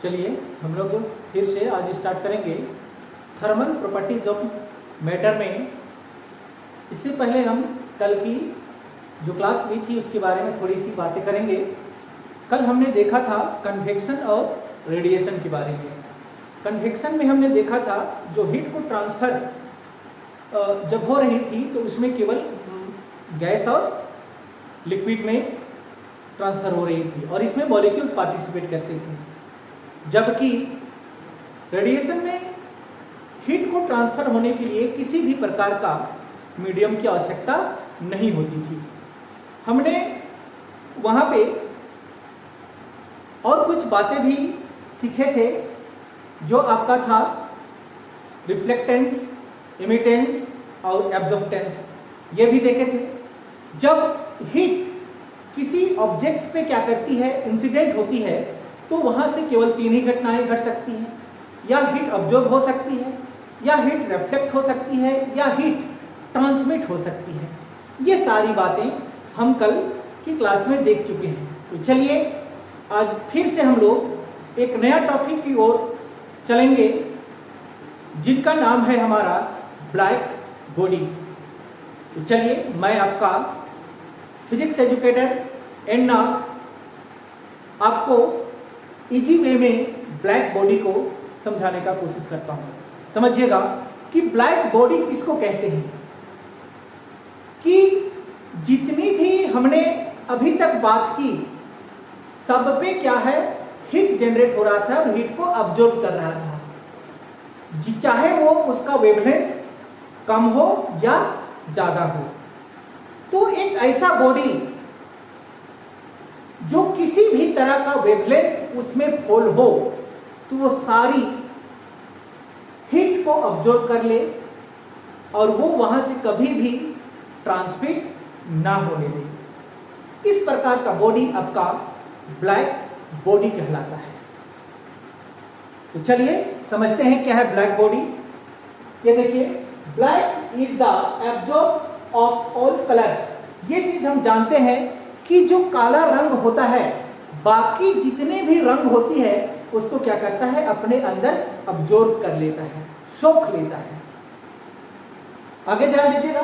चलिए हम लोग फिर से आज स्टार्ट करेंगे थर्मल प्रॉपर्टीज ऑफ मैटर में। इससे पहले हम कल की जो क्लास हुई थी उसके बारे में थोड़ी सी बातें करेंगे। कल हमने देखा था कन्वेक्शन और रेडिएशन के बारे में। कन्वेक्शन में हमने देखा था जो हीट को ट्रांसफ़र जब हो रही थी तो उसमें केवल गैस और लिक्विड में ट्रांसफ़र हो रही थी और इसमें मॉलिक्यूल्स पार्टिसिपेट करते थे, जबकि रेडिएशन में हीट को ट्रांसफ़र होने के लिए किसी भी प्रकार का मीडियम की आवश्यकता नहीं होती थी। हमने वहाँ पे और कुछ बातें भी सीखे थे जो आपका था रिफ्लेक्टेंस, इमिटेंस और एब्जॉर्प्टेंस, ये भी देखे थे। जब हीट किसी ऑब्जेक्ट पे क्या करती है, इंसिडेंट होती है, तो वहाँ से केवल तीन ही घटनाएं घट सकती हैं। या हीट ऑब्जॉर्ब हो सकती है, या हीट रिफ्लेक्ट हो सकती है, या हीट ट्रांसमिट हो सकती है। ये सारी बातें हम कल की क्लास में देख चुके हैं। तो चलिए आज फिर से हम लोग एक नया टॉपिक की ओर चलेंगे जिनका नाम है हमारा ब्लैक बॉडी। तो चलिए मैं आपका फिजिक्स एजुकेटर एंड नाग आपको इजी वे में ब्लैक बॉडी को समझाने का कोशिश करता हूँ। समझिएगा कि ब्लैक बॉडी किसको कहते हैं, कि जितनी भी हमने अभी तक बात की सब पे क्या है, हीट जनरेट हो रहा था और हीट को अब्जॉर्ब कर रहा था, चाहे वो उसका वेवलेंथ कम हो या ज्यादा हो। तो एक ऐसा बॉडी जो किसी भी तरह का वेवलेंथ उसमें फॉल हो तो वो सारी हीट को अब्जॉर्ब कर ले और वो वहां से कभी भी ट्रांसमिट ना होने दे। इस प्रकार का बॉडी आपका ब्लैक बॉडी कहलाता है। तो चलिए समझते हैं क्या है ब्लैक बॉडी। ये देखिए, black is the absorb of all colours. ये चीज हम जानते हैं कि जो काला रंग होता है बाकी जितने भी रंग होती है उसको क्या करता है, अपने अंदर अब्जॉर्ब कर लेता है, सोख लेता है। आगे ध्यान दीजिएगा,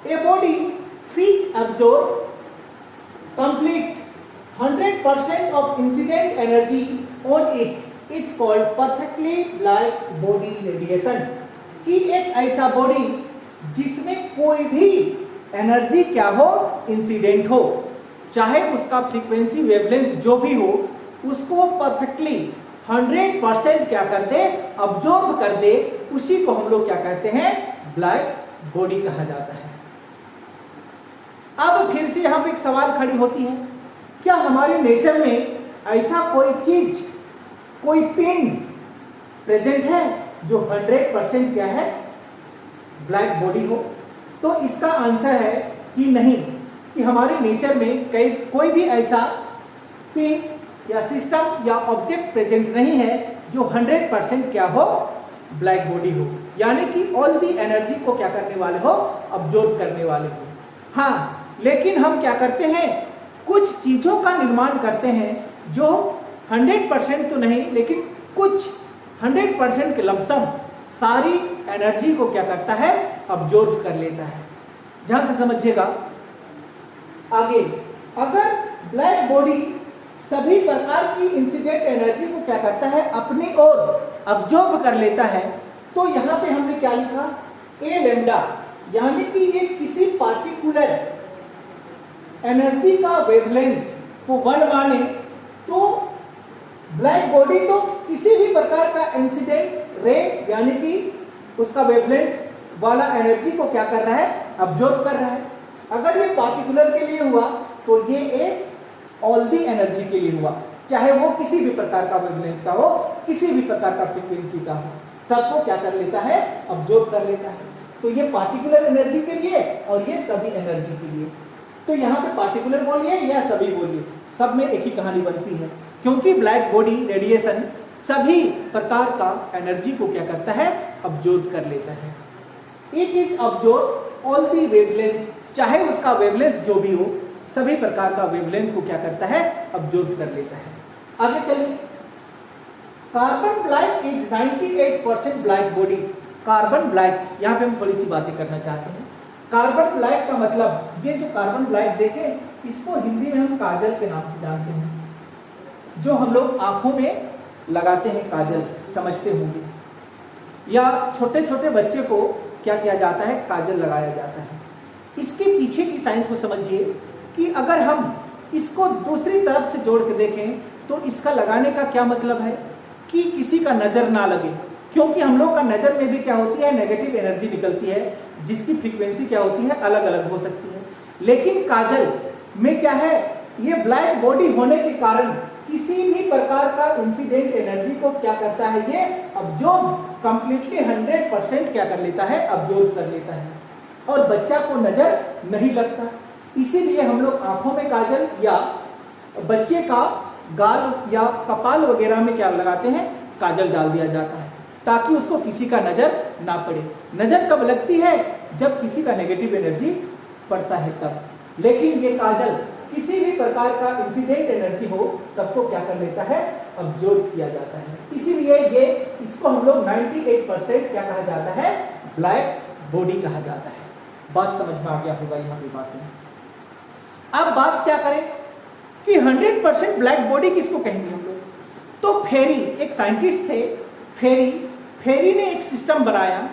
a body which absorb complete 100% of incident energy on it is called perfectly black body radiation। कि एक ऐसा बॉडी जिसमें कोई भी एनर्जी क्या हो, इंसिडेंट हो, चाहे उसका फ्रीक्वेंसी वेवलेंथ जो भी हो, उसको परफेक्टली 100% क्या कर दे, अब्जॉर्ब कर दे, उसी को हम लोग क्या कहते हैं, ब्लैक बॉडी कहा जाता है। अब फिर से यहां पे एक सवाल खड़ी होती है, क्या हमारे नेचर में ऐसा कोई चीज, कोई पिंड प्रेजेंट है जो 100% क्या है, ब्लैक बॉडी हो? तो इसका आंसर है कि नहीं, कि हमारे नेचर में कोई भी ऐसा पिंड या सिस्टम या ऑब्जेक्ट प्रेजेंट नहीं है जो 100% क्या हो, ब्लैक बॉडी हो, यानी कि ऑल दी एनर्जी को क्या करने वाले हो, अब्जॉर्ब करने वाले हो। हाँ, लेकिन हम क्या करते हैं, कुछ चीजों का निर्माण करते हैं जो 100% तो नहीं, लेकिन कुछ 100% के लमसम सारी एनर्जी को क्या करता है, अब्जॉर्ब कर लेता है। ध्यान से समझिएगा आगे। अगर ब्लैक बॉडी सभी प्रकार की इंसिडेंट एनर्जी को क्या करता है, अपनी ओर अब्जॉर्ब कर लेता है, तो यहां पे हमने क्या लिखा, ए लैम्डा, यानी कि ये किसी पार्टिकुलर एनर्जी का वेवलेंथ को 1 माने तो ब्लैक बॉडी तो किसी भी प्रकार का इंसिडेंट रे यानी कि उसका वेवलेंथ वाला एनर्जी को क्या कर रहा है, अब्जॉर्ब कर रहा है। अगर ये पार्टिकुलर के लिए हुआ तो ये एक ऑल दी एनर्जी के लिए हुआ, चाहे वो किसी भी प्रकार का वेवलेंथ का हो, किसी भी प्रकार का फ्रीक्वेंसी का हो, सबको क्या कर लेता है, अब्जॉर्ब कर लेता है। तो ये पार्टिकुलर एनर्जी के लिए और ये सभी एनर्जी के लिए। तो यहाँ पे पार्टिकुलर बोलिए या सभी बोलिए, सब में एक ही कहानी बनती है, क्योंकि ब्लैक बॉडी रेडिएशन सभी प्रकार का एनर्जी को क्या करता है, अब्जॉर्ब कर लेता है। It is absorb all the wavelength, चाहे उसका वेवलेंथ जो भी हो, सभी प्रकार का वेवलेंथ को क्या करता है, अब्जॉर्ब कर लेता है। आगे चलिए, carbon black is 98% black body. Carbon black, यहाँ पे हम थोड़ी सी बातें करना चाहते हैं। कार्बन ब्लैक का मतलब, ये जो कार्बन ब्लैक देखें, इसको हिंदी में हम काजल के नाम से जानते हैं, जो हम लोग आंखों में लगाते हैं काजल, समझते होंगे, या छोटे छोटे बच्चे को क्या किया जाता है, काजल लगाया जाता है। इसके पीछे की साइंस को समझिए कि अगर हम इसको दूसरी तरफ से जोड़ के देखें तो इसका लगाने का क्या मतलब है कि किसी का नज़र ना लगे, क्योंकि हम लोग का नज़र में भी क्या होती है, नेगेटिव एनर्जी निकलती है, जिसकी फ्रीक्वेंसी क्या होती है, अलग अलग हो सकती है। लेकिन काजल में क्या है, ये ब्लैक बॉडी होने के कारण किसी भी प्रकार का इंसिडेंट एनर्जी को क्या करता है, ये अब्जॉर्ब कंप्लीटली 100% क्या कर लेता है, अब्जॉर्ब कर लेता है, और बच्चा को नजर नहीं लगता। इसीलिए हम लोग आंखों में काजल या बच्चे का गाल या कपाल वगैरह में क्या लगाते हैं, काजल डाल दिया जाता है, ताकि उसको किसी का नजर ना पड़े। नजर कब लगती है, जब किसी का नेगेटिव एनर्जी पड़ता है तब। लेकिन ये काजल किसी भी प्रकार का इंसिडेंट एनर्जी हो, सबको क्या कर लेता है, अब्जॉर्ब किया जाता है। इसीलिए ये इसको हम लोग 98% क्या कहा जाता है, ब्लैक बॉडी कहा जाता है। बात समझ में आ गया होगा यहाँ पे बातें। अब बात क्या करें कि 100% ब्लैक बॉडी किसको कहेंगे हम लोग, तो फेरी, एक साइंटिस्ट थे फेरी ने एक सिस्टम बनाया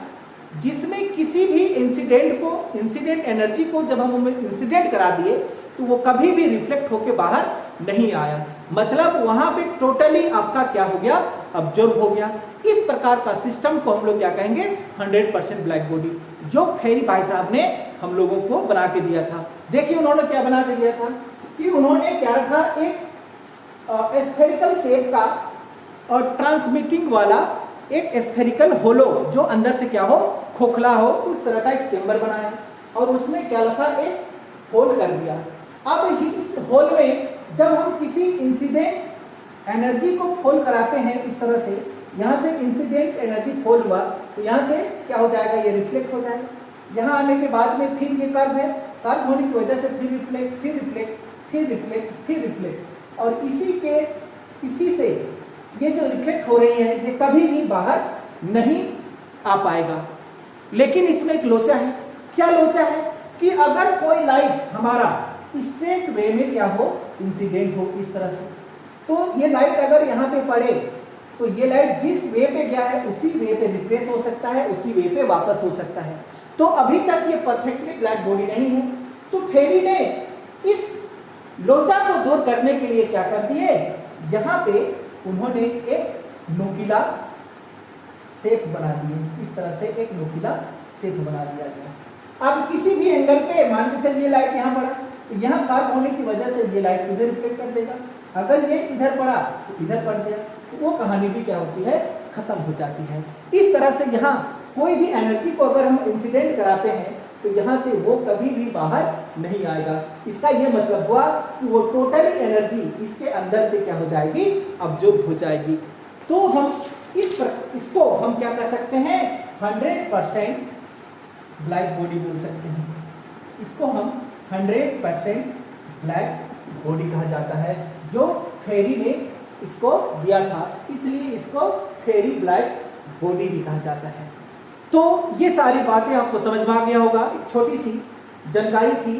जिसमें किसी भी इंसिडेंट एनर्जी को जब हम इंसिडेंट करा दिए तो वो कभी भी रिफ्लेक्ट होके बाहर नहीं आया, मतलब वहां पे टोटली आपका क्या हो गया, अब्जॉर्ब हो गया। इस प्रकार का सिस्टम को हम लोग क्या कहेंगे, 100% ब्लैक बॉडी, जो फेरी भाई साहब ने हम लोगों को बना के दिया था। देखिए उन्होंने क्या बना के दिया था कि उन्होंने क्या रखा, एक स्फेरिकल शेप का और ट्रांसमिटिंग वाला एक स्फेरिकल होलो, जो अंदर से क्या हो, खोखला हो, उस तरह का एक चेंबर बनाया, और उसमें क्या रखा, एक होल कर दिया। अब इस होल में जब हम किसी इंसिडेंट एनर्जी को फोल कराते हैं इस तरह से, यहाँ से इंसिडेंट एनर्जी फोल हुआ तो यहाँ से क्या हो जाएगा, ये रिफ्लेक्ट हो जाएगा। यहाँ आने के बाद में फिर ये कर्व है, कर्व होने की वजह से फिर रिफ्लेक्ट, फिर रिफ्लेक्ट, फिर रिफ्लेक्ट, फिर रिफ्लेक्ट, और इसी से ये जो रिफ्लेक्ट हो रही है ये कभी भी बाहर नहीं आ पाएगा। लेकिन इसमें एक लोचा है। क्या लोचा है कि अगर कोई लाइट हमारा स्ट्रेट वे में क्या हो, इंसिडेंट हो इस तरह से, तो ये लाइट अगर यहाँ पे पड़े तो ये लाइट जिस वे पे गया है उसी वे पे रिप्लेस हो सकता है, उसी वे पे वापस हो सकता है। तो अभी तक ये परफेक्टली ब्लैक बॉडी नहीं है। तो फेरी ने इस लोचा को दूर करने के लिए क्या कर दिए, यहाँ पे उन्होंने एक नोकीला शेप बना दिए, इस तरह से एक नोकीला शेप बना दिया गया। अब किसी भी एंगल पे मान के चलिए लाइट यहाँ पड़ा, तो यहाँ कर्व होने की वजह से ये लाइट इधर रिफ्लेक्ट कर देगा, अगर ये इधर पड़ा तो इधर पड़ गया, तो वो कहानी भी क्या होती है, खत्म हो जाती है। इस तरह से यहाँ कोई भी एनर्जी को अगर हम इंसिडेंट कराते हैं तो यहाँ से वो कभी भी बाहर नहीं आएगा। इसका ये मतलब हुआ कि वो टोटली एनर्जी इसके अंदर पे क्या हो जाएगी, अब्जॉर्ब हो जाएगी। तो हम इसको हम क्या कर सकते हैं, 100% ब्लैक बॉडी बोल सकते हैं। इसको हम 100% ब्लैक बॉडी कहा जाता है, जो फेरी ने इसको दिया था, इसलिए इसको फेरी ब्लैक बॉडी भी कहा जाता है। तो ये सारी बातें आपको समझ में आ गया होगा। एक छोटी सी जानकारी थी।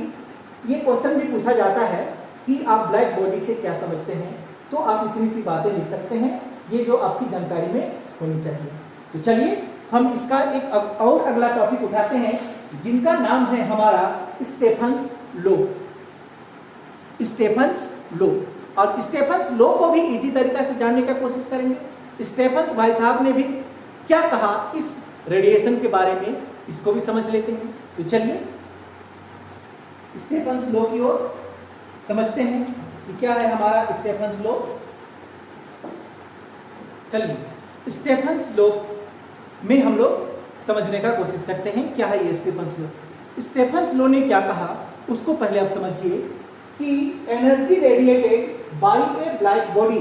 ये क्वेश्चन भी पूछा जाता है कि आप ब्लैक बॉडी से क्या समझते हैं, तो आप इतनी सी बातें लिख सकते हैं, ये जो आपकी जानकारी में होनी चाहिए। तो चलिए हम इसका एक और अगला टॉपिक उठाते हैं, जिनका नाम है हमारा स्टेफन्स लॉ। स्टेफन्स लॉ, और स्टेफन्स लॉ को भी इजी तरीका से जानने का कोशिश करेंगे। स्टेफन्स भाई साहब ने भी क्या कहा इस रेडिएशन के बारे में, इसको भी समझ लेते हैं। तो चलिए स्टेफन्स लॉ की ओर समझते हैं कि क्या है हमारा स्टेफन्स लॉ। चलिए स्टेफन्स लॉ में हम लोग समझने का कोशिश करते हैं, क्या है ये स्टेफन्स लॉ। स्टेफन्स लॉ ने क्या कहा उसको पहले आप समझिए कि एनर्जी रेडिएटेड बाय ए ब्लैक बॉडी,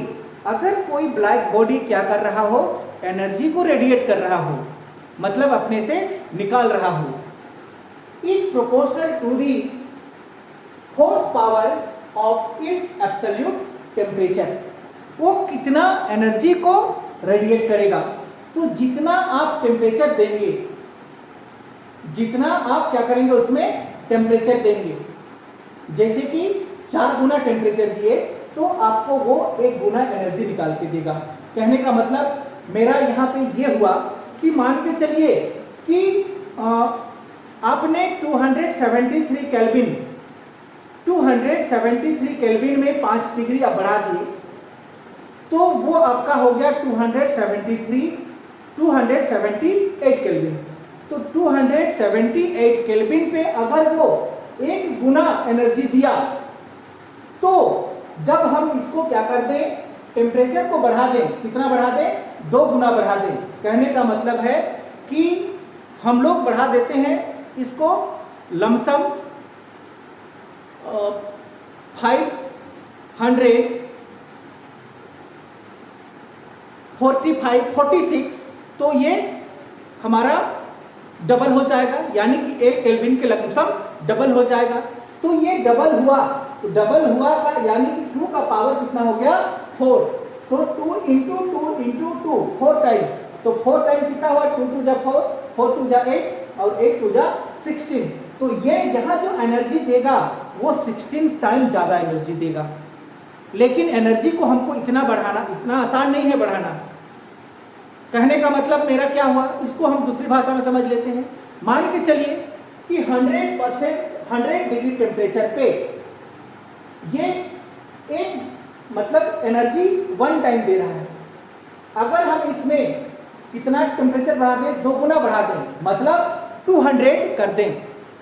अगर कोई ब्लैक बॉडी क्या कर रहा हो, एनर्जी को रेडिएट कर रहा हो, मतलब अपने से निकाल रहा हो, is proportional to the fourth power of its absolute temperature. वो कितना एनर्जी को रेडिएट करेगा। तो जितना आप टेम्परेचर देंगे, जितना आप क्या करेंगे उसमें टेम्परेचर देंगे, जैसे कि 4 गुना टेम्परेचर दिए तो आपको वो 1 गुना एनर्जी निकाल के देगा। कहने का मतलब मेरा यहाँ पे ये हुआ कि मान के चलिए कि आपने 273 केल्विन में 5 डिग्री आप बढ़ा दिए, तो वो आपका हो गया 278 केल्विन। तो 278 केल्विन पे अगर वो 1 गुना एनर्जी दिया, तो जब हम इसको क्या कर दें, टेम्परेचर को बढ़ा दें, कितना बढ़ा दें, 2 गुना बढ़ा दें। कहने का मतलब है कि हम लोग बढ़ा देते हैं इसको लमसम 546, तो ये हमारा डबल हो जाएगा, यानी कि 1 केल्विन के लमसम डबल हो जाएगा। तो ये डबल हुआ, तो डबल हुआ का यानी कि 2 का पावर कितना हो गया, 4। तो 2 इंटू 2 4 टाइम, तो 4 टाइम कितना हुआ, 2 2 जा 4, 4 2 जा 8 और 8 2 जा 16। तो ये यहाँ जो एनर्जी देगा वो 16 टाइम ज़्यादा एनर्जी देगा। लेकिन एनर्जी को हमको इतना बढ़ाना, इतना आसान नहीं है बढ़ाना। कहने का मतलब मेरा क्या हुआ, इसको हम दूसरी भाषा में समझ लेते हैं। मान के चलिए कि 100 डिग्री टेम्परेचर पे ये एक मतलब एनर्जी 1 टाइम दे रहा है। अगर हम इसमें कितना टेम्परेचर बढ़ा दें, 2 गुना बढ़ा दें, मतलब 200 कर दें,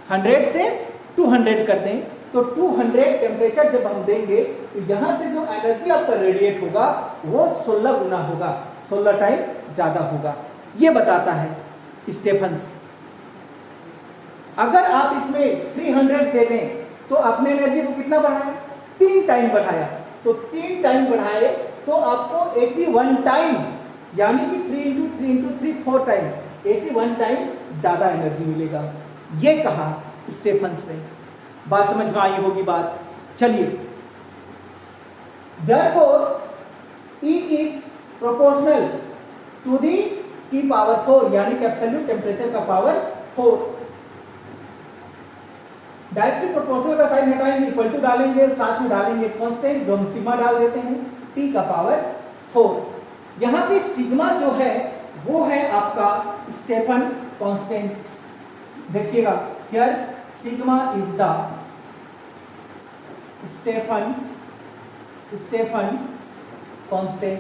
100 से 200 कर दें, तो 200 टेम्परेचर जब हम देंगे तो यहाँ से जो एनर्जी आपका रेडिएट होगा वो 16 गुना होगा, 16 टाइम ज़्यादा होगा। ये बताता है स्टेफन्स। अगर आप इसमें 300 दे दें तो आपने एनर्जी को कितना बढ़ाया, 3 टाइम बढ़ाया। तो 3 टाइम बढ़ाए तो आपको 81 टाइम, यानी कि 3 इंटू 3 इंटू 3 4 टाइम, 81 टाइम ज़्यादा एनर्जी मिलेगा। ये कहा स्टेफन्स ने। बात समझ में आई होगी बात। चलिए, therefore E is proportional to the T power 4, यानी कि एब्सोल्यूट टेम्परेचर का पावर 4। डायरेक्टली प्रोपोर्शनल का साइन हटाएंगे, इक्वल टू डालेंगे, साथ में डालेंगे कांस्टेंट, जो हम सिग्मा डाल देते हैं, T का पावर 4। यहाँ पे सिग्मा जो है वो है आपका स्टेफन कांस्टेंट। देखिएगा here sigma is the Stefan constant.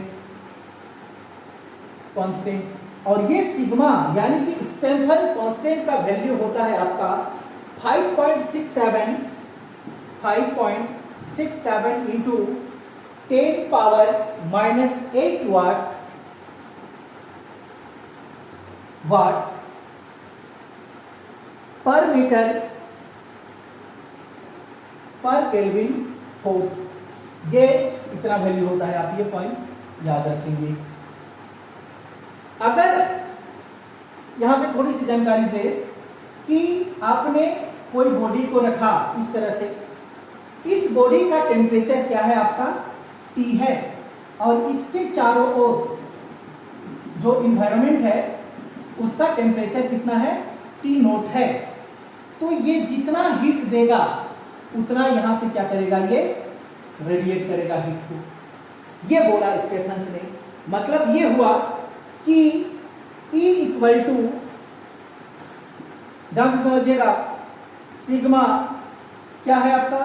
और ये सिग्मा यानी कि स्टेफन कांस्टेंट का वैल्यू होता है आपका 5.67 इंटू 10 पावर -8 वाट पर मीटर पर केल्विन 4। ये इतना वैल्यू होता है, आप ये पॉइंट याद रखेंगे। अगर यहां पे थोड़ी सी जानकारी दे कि आपने कोई बॉडी को रखा इस तरह से, इस बॉडी का टेम्परेचर क्या है आपका, T है, और इसके चारों ओर जो इन्वायरमेंट है उसका टेम्परेचर कितना है, T0 है। तो ये जितना हीट देगा उतना यहां से क्या करेगा, ये रेडिएट करेगा हीट को। ये बोला स्टेफन्स ने। मतलब ये हुआ कि E इक्वल टू, ध्यान से समझिएगा, सिग्मा क्या है आपका,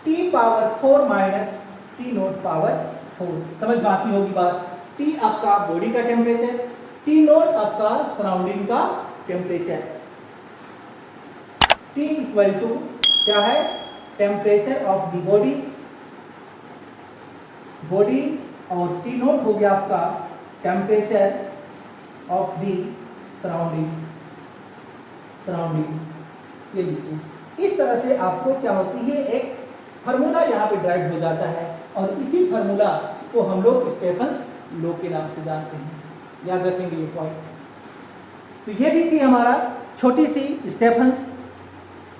T power 4 minus T0 power 4। समझ में आती होगी बात। T आपका बॉडी का टेम्परेचर, T0 आपका सराउंडिंग का टेम्परेचर। T इक्वल टू क्या है, टेम्परेचर ऑफ द बॉडी, और T0 हो गया आपका टेम्परेचर ऑफ द सराउंडिंग। ये लीजिए, इस तरह से आपको क्या होती है, एक फार्मूला यहाँ पे ड्राइव हो जाता है, और इसी फार्मूला को हम लोग स्टेफन्स लॉ के नाम से जानते हैं। याद रखेंगे ये पॉइंट। तो ये भी थी हमारा छोटी सी स्टेफन्स।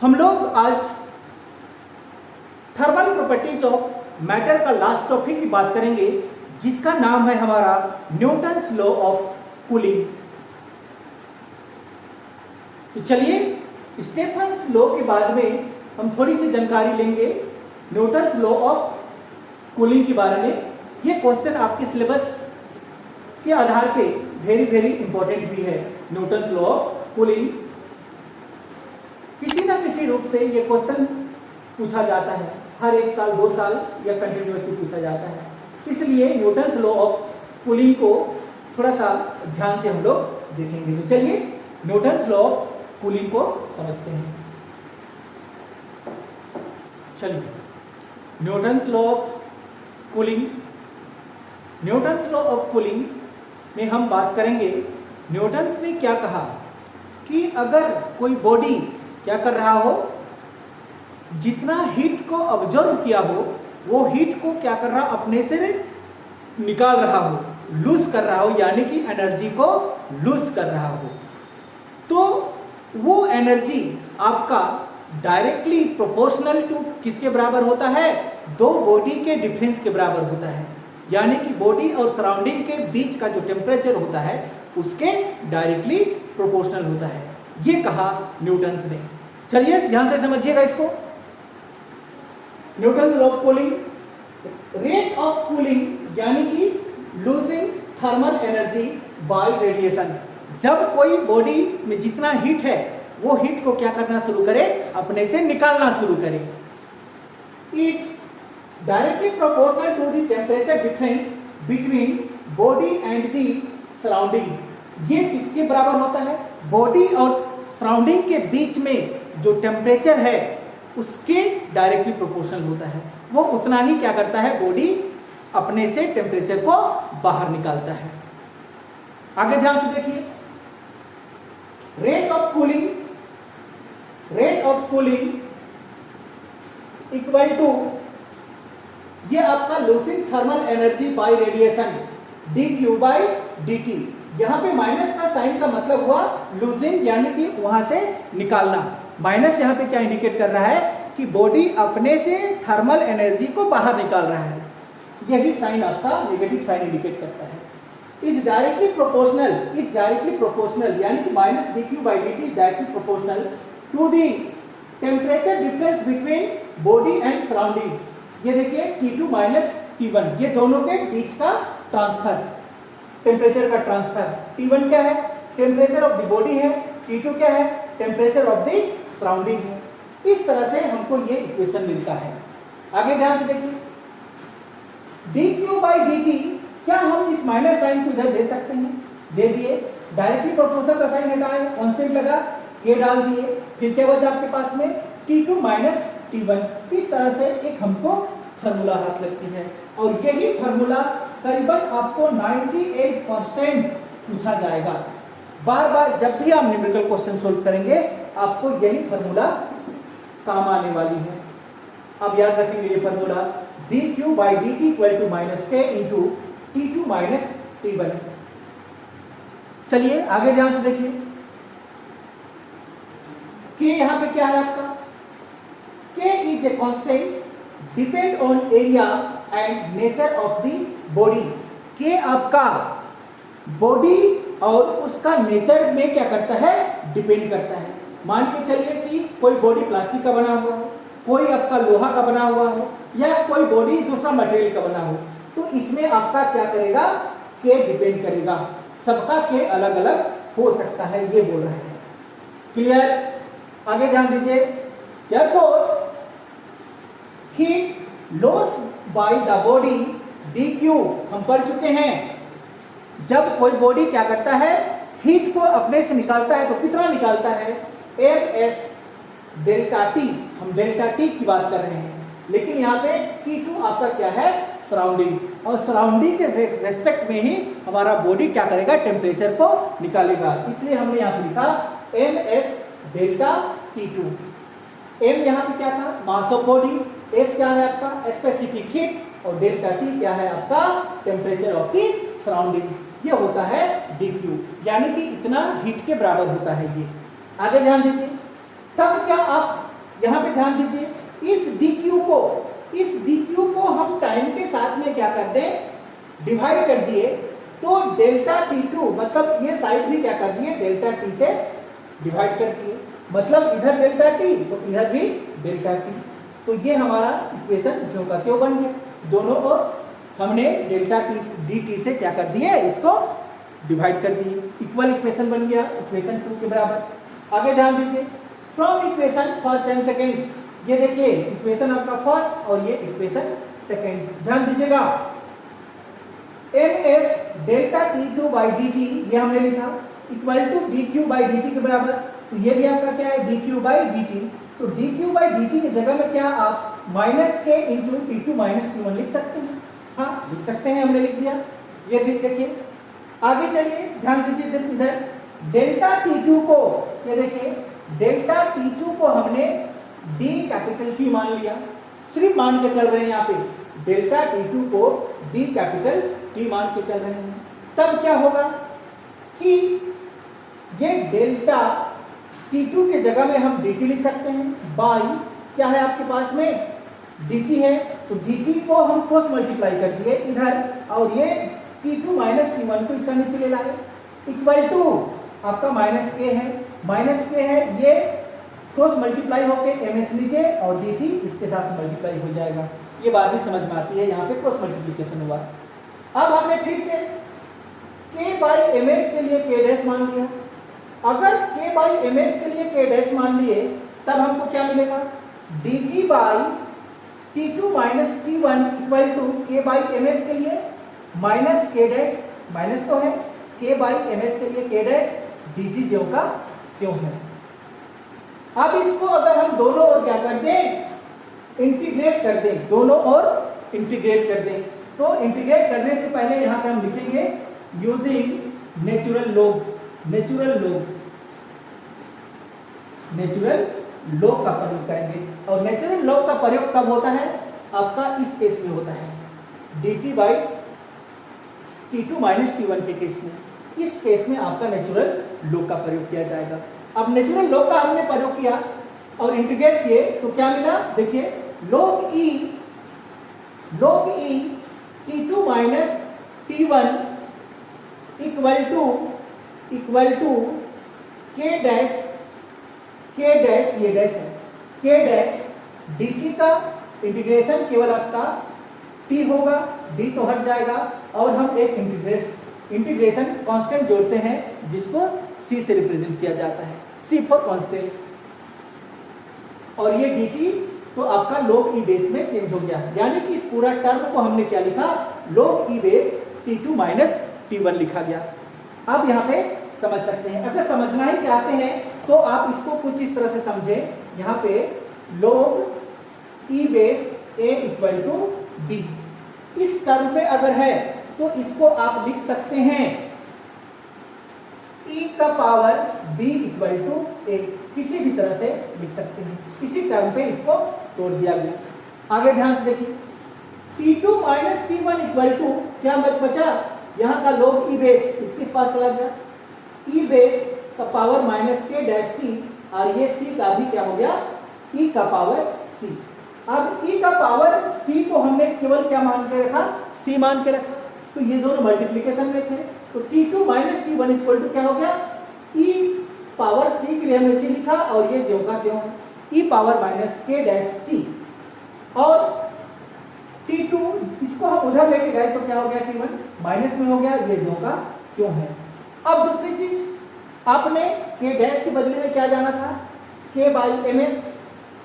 हम लोग आज थर्मल प्रॉपर्टीज ऑफ मैटर का लास्ट टॉपिक की बात करेंगे, जिसका नाम है हमारा न्यूटन्स लॉ ऑफ कूलिंग। तो चलिए स्टेफन्स लॉ के बाद में हम थोड़ी सी जानकारी लेंगे न्यूटन्स लॉ ऑफ कूलिंग के बारे में। ये क्वेश्चन आपके सिलेबस के आधार पे वेरी वेरी इंपॉर्टेंट भी है। न्यूटन्स लॉ ऑफ कूलिंग किसी ना किसी रूप से ये क्वेश्चन पूछा जाता है, हर 1 साल 2 साल या कंटिन्यूसली पूछा जाता है। इसलिए न्यूटन्स लॉ ऑफ कूलिंग को थोड़ा सा ध्यान से हम लोग देखेंगे। तो चलिए न्यूटन्स लॉ ऑफ कूलिंग को समझते हैं। चलिए Newton's law of cooling, Newton's law of cooling में हम बात करेंगे। न्यूटन्स ने क्या कहा कि अगर कोई बॉडी क्या कर रहा हो, जितना हीट को ऑब्जर्व किया हो वो हीट को क्या कर रहा, अपने से निकाल रहा हो, लूज कर रहा हो, यानी कि एनर्जी को लूज कर रहा हो, तो वो एनर्जी आपका डायरेक्टली प्रोपोर्शनल टू किसके बराबर होता है, दो बॉडी के डिफरेंस के बराबर होता है। यानी कि बॉडी और सराउंडिंग के बीच का जो टेम्परेचर होता है उसके डायरेक्टली प्रोपोर्शनल होता है, ये कहा न्यूटन्स ने। चलिए ध्यान से समझिएगा इसको। Newton's law of cooling, rate of cooling यानी कि losing thermal energy by radiation. जब कोई बॉडी में जितना हीट है वो हीट को क्या करना शुरू करे, अपने से निकालना शुरू करे। Is directly proportional to the temperature difference between body and the surrounding. ये किसके बराबर होता है, बॉडी और सराउंडिंग के बीच में जो टेम्परेचर है उसके डायरेक्टली प्रोपोर्शनल होता है। वो उतना ही क्या करता है, बॉडी अपने से टेम्परेचर को बाहर निकालता है। आगे ध्यान से देखिए, rate of cooling, rate of cooling equal to, ये आपका losing thermal energy by radiation dQ by dt। यहां पे माइनस का साइन का मतलब हुआ लूजिंग, यानी कि वहां से निकालना। माइनस यहां पे क्या इंडिकेट कर रहा है कि बॉडी अपने से थर्मल एनर्जी को बाहर निकाल रहा है। यही साइन आपका नेगेटिव साइन इंडिकेट करता है। इज डायरेक्टली प्रोपोर्शनल यानी कि minus dQ by dt is directly proportional to the temperature difference between body and surrounding. ये देखिए T2 माइनस T1, ये दोनों के बीच का ट्रांसफर, टेम्परेचर का ट्रांसफर। T1 क्या है, टेम्परेचर ऑफ द बॉडी है, T2 क्या है, टेम्परेचर ऑफ द सराउंडिंग है। इस तरह से हमको ये इक्वेशन मिलता है। आगे ध्यान से देखिए, dQ बाई dt, क्या हम इस माइनस साइन को इधर दे सकते हैं, दे दिए। डायरेक्टली प्रोपोर्शनल का साइन हटाए, कांस्टेंट लगा, k डाल दिए, फिर क्या बचा आपके पास में T2 माइनस T1। इस तरह से एक हमको फार्मूला हाथ लगती है, और यही फार्मूला करीबन आपको 98% पूछा जाएगा। बार बार जब भी आप न्यूमेरिकल क्वेश्चन सोल्व करेंगे आपको यही फार्मूला काम आने वाली है। अब याद रखेंगे ये formula, dQ by dt equal to minus k into T2 minus T1। चलिए आगे ध्यान से देखिए, k यहां पे क्या है आपका, k is a constant depend on area and nature of the body. k आपका बॉडी और उसका नेचर में क्या करता है, डिपेंड करता है। मान के चलिए कि कोई बॉडी प्लास्टिक का बना हुआ हो, कोई आपका लोहा का बना हुआ हो, या कोई बॉडी दूसरा मटेरियल का बना हो, तो इसमें आपका क्या करेगा, k डिपेंड करेगा। सबका k अलग अलग हो सकता है, ये बोल रहे हैं। क्लियर? आगे ध्यान दीजिए, therefore heat loss by the body dQ, हम पढ़ चुके हैं। जब कोई बॉडी क्या करता है, हीट को अपने से निकालता है, तो कितना निकालता है, ms डेल्टा T। हम डेल्टा T की बात कर रहे हैं, लेकिन यहाँ पे T2 आपका क्या है, सराउंडिंग, और सराउंडिंग के रेस्पेक्ट में ही हमारा बॉडी क्या करेगा, टेम्परेचर को निकालेगा। इसलिए हमने यहाँ पे लिखा ms डेल्टा T2। m यहाँ पे क्या था, मास ऑफ बॉडी, s क्या है आपका स्पेसिफिक हीट, और डेल्टा T क्या है आपका टेम्परेचर ऑफ द सराउंडिंग। ये होता है dQ, यानी कि इतना हीट के बराबर होता है ये। आगे ध्यान दीजिए, तब क्या आप यहाँ पे ध्यान दीजिए, इस dQ को हम टाइम के साथ में क्या कर दें, डिवाइड कर दिए तो डेल्टा T2 मतलब ये साइड भी क्या कर दिए, डेल्टा T से डिवाइड कर दिए, मतलब इधर डेल्टा T तो इधर भी डेल्टा T। तो ये हमारा इक्वेशन जो का त्यों बन गया, दोनों ओर हमने डेल्टा T dt से क्या कर दिए, इसको डिवाइड कर दिए, इक्वल इक्वेशन बन गया, इक्वेशन 2 के बराबर। आगे ध्यान दीजिए, from equation first and second, ये देखिए इक्वेशन आपका फर्स्ट और ये इक्वेशन सेकेंड, ध्यान दीजिएगा, ms delta T2 by dt ये हमने लिखा equal to dq by dt के बराबर, तो ये भी आपका क्या है dq बाई dt, तो dq बाई dt की जगह में क्या आप माइनस के इंटू T2 माइनस T1 लिख सकते हैं, हाँ लिख सकते हैं, हमने लिख दिया। ये देखिए आगे चलिए, ध्यान दीजिए इधर डेल्टा T2 को, ये देखिए डेल्टा T2 को हमने D कैपिटल T मान लिया, सिर्फ मान के चल रहे हैं यहाँ पे, डेल्टा T2 को D कैपिटल T मान के चल रहे हैं, तब क्या होगा कि ये डेल्टा T2 के जगह में हम dt लिख सकते हैं, बाई क्या है आपके पास में dt है, तो dt को हम क्रॉस मल्टीप्लाई कर दिए इधर, और ये T2 माइनस T1 को इसका नीचे ले लाए, इक्वल टू आपका माइनस k है, माइनस k है, ये क्रॉस मल्टीप्लाई होके ms नीचे और dt इसके साथ मल्टीप्लाई हो जाएगा, ये बात भी समझ में आती है, यहाँ पे क्रॉस मल्टीप्लिकेशन हुआ। अब हमने फिर से k बाई ms के लिए k डैश मान लिया, अगर k बाई ms के लिए k डैश मान लिए तब हमको क्या मिलेगा, dt by T2 minus T1 equal to k by ms के लिए माइनस k डैश, माइनस तो है, k बाई ms के लिए k डैश dt जो का क्यों है। अब इसको अगर हम दोनों ओर क्या कर दें, इंटीग्रेट कर दें, दोनों ओर इंटीग्रेट कर दें, तो इंटीग्रेट करने से पहले यहाँ पे हम लिखेंगे using natural log, natural log, natural log का प्रयोग करेंगे, और नेचुरल लॉग का प्रयोग कब होता है, आपका इस केस में होता है dt by T2 minus T1 के केस में, इस केस में आपका नेचुरल लॉग का प्रयोग किया जाएगा। अब नेचुरल लॉग का हमने प्रयोग किया और इंटीग्रेट किए तो क्या मिला, देखिए log e T2 minus T1 equal to k dash, ये डैश है, k डैश dt का इंटीग्रेशन केवल आपका t होगा, d तो हट जाएगा, और हम एक इंटीग्रेशन कांस्टेंट जोड़ते हैं जिसको c से रिप्रेजेंट किया जाता है, c फॉर कांस्टेंट, और ये dt तो आपका log e बेस में चेंज हो गया, यानी कि इस पूरा टर्म को हमने क्या लिखा, log e base T2 minus T1 लिखा गया। अब यहाँ पे समझ सकते हैं, अगर समझना ही चाहते हैं तो आप इसको कुछ इस तरह से समझें, यहाँ पे log e base a equal to b, इस टर्म पे अगर है तो इसको आप लिख सकते हैं e का power b equal to a, किसी भी तरह से लिख सकते हैं, इसी टर्म पे इसको तोड़ दिया गया। आगे ध्यान से देखिए, T2 minus T1 equal to क्या बचा, यहाँ का log e बेस इसके पास चला गया, e बेस का power minus k dash t, और ये c का भी क्या हो गया, e का पावर c। अब e का पावर c को हमने केवल क्या मान के रखा, c मान के रखा, तो ये दोनों मल्टीप्लिकेशन में थे, तो T2 minus T1 equal to क्या हो गया, e पावर c के लिए हमने c लिखा, और ये जो का क्यों है e power minus k dash t, और T2 इसको हम उधर लेके गए तो क्या हो गया, T1 माइनस में हो गया, ये जो का क्यों है। अब दूसरी चीज, आपने k डैश के बदले में क्या जाना था, k बाई ms,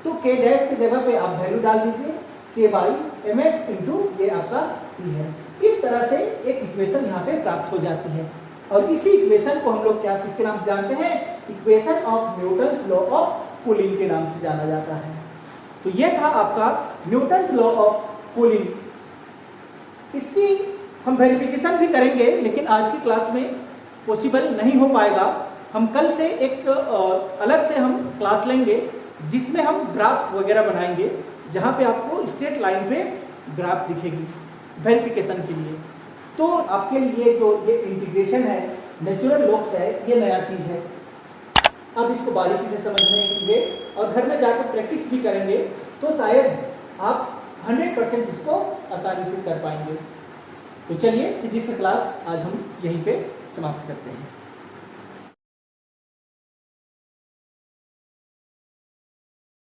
तो k डैश की जगह पे आप वैल्यू डाल दीजिए k बाई ms इंटू ये आपका t है। इस तरह से एक इक्वेशन यहाँ पे प्राप्त हो जाती है, और इसी इक्वेशन को हम लोग क्या किसके नाम से जानते हैं, equation of Newton's law of cooling के नाम से जाना जाता है। तो ये था आपका न्यूटन्स लॉ ऑफ कूलिंग। इसकी हम वेरिफिकेशन भी करेंगे, लेकिन आज की क्लास में पॉसिबल नहीं हो पाएगा। हम कल से एक अलग से हम क्लास लेंगे जिसमें हम ग्राफ वगैरह बनाएंगे, जहाँ पे आपको स्ट्रेट लाइन पे ग्राफ दिखेगी वेरिफिकेशन के लिए। तो आपके लिए जो ये इंटीग्रेशन है, नेचुरल लॉग्स है, ये नया चीज़ है। अब इसको बारीकी से समझेंगे और घर में जाकर प्रैक्टिस भी करेंगे, तो शायद आप 100% इसको आसानी से कर पाएंगे। तो चलिए फिजिक्स का क्लास आज हम यहीं पे समाप्त करते हैं।